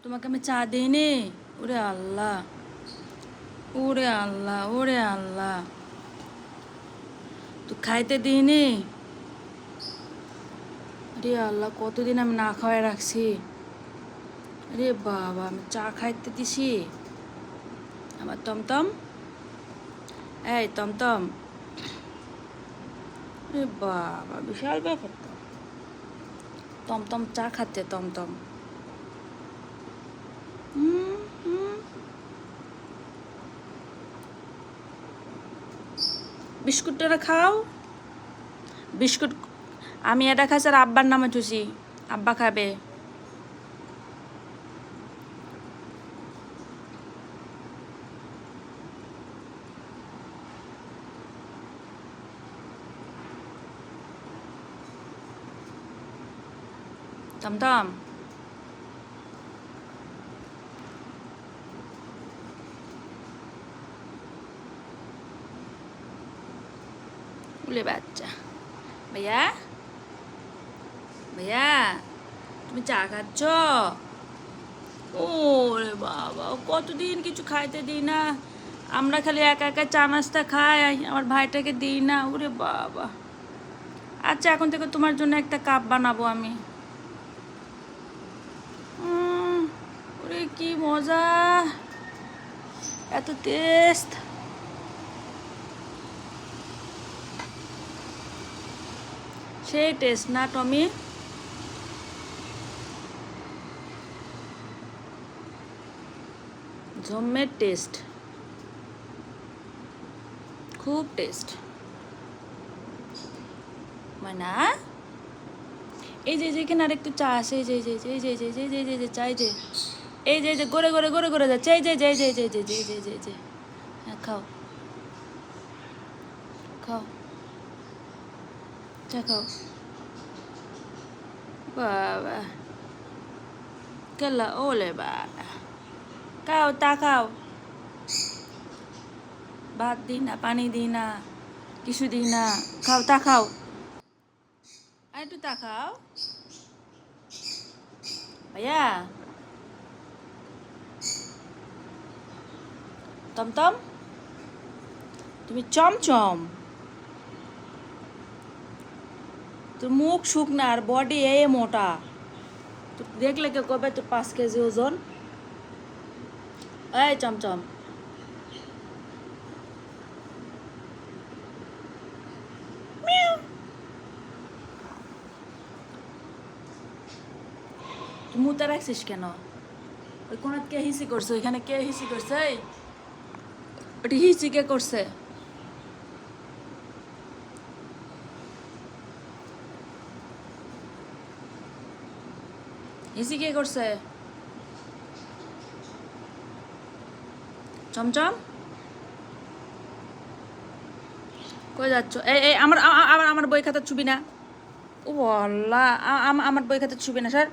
তোমাকে আমি চা দিইনি? ওরে আল্লাহ, ওরে আল্লাহ, ওরে আল্লাহ, তো খাইতে দিইনি? আরে আল্লাহ, কতদিন আমি না খাওয়াই রাখছি। আরে বাবা, আমি চা খাইতে দিছি। আমার টমটম, এই টমটম, আরে বাবা, বিশাল ব্যাপার তো। টমটম চা খাচ্ছে, টমটম। হুম হুম। বিস্কুটটা খাও, বিস্কুট। আমি এটা খাইছি আর আব্বার নামে থুছি, আব্বা খাবে। টমটম, উলে বাচ্চা। ভাইয়া, ভাইয়া, তুমি চা খাচ্ছ? ওরে বাবা, কতদিন কিছু খাইতে দিই না। আমরা খালি একা একা চা নাস্তা খাই, আমার ভাইটাকে দিই না। ওরে বাবা। আচ্ছা, এখন থেকে তোমার জন্য একটা কাপ বানাবো আমি। ওরে কি মজা, এত টেস্ট। সেই টেস্ট না টমি? জম্মের টেস্ট, খুব টেস্ট। মানে এই যে যেখানে আর একটু চা আছে, এই যে যে যে যে যে যে যে যে চাই যে, এই যে যে গড়ে গড়ে গড়ে গড়ে যাচ্ছে, এই যে যে যে যে যে যে যে যে যে। হ্যাঁ, খাও খাও, চা খাও। বাবা, কেলা ওলে বাবা, খাও তা খাও। ভাত দিই না, পানি দিই না, কিছু দিই না, খাও তা খাও। আর একটু তা খাও। ভাইয়া, টমটম, তুমি চমচম। তোর মুখ শুকনা আর বডি এ মোটা। তো দেখলে কেউ কবে তোর 5 কেজি ওজন? এই চমচম, তুই মুতে রাখছিস কেন? ওই কোনাত কে হিসি করছে? ওইখানে কে হিসি করছে? ওটি হিসি কে করছে? হিসি কে করছে? চমচম, কই যাচ্ছ? এই এই আমার আবার আমার বই খাতা ছুবি না। ও আল্লাহ, আমার বই খাতা ছুবি না স্যার।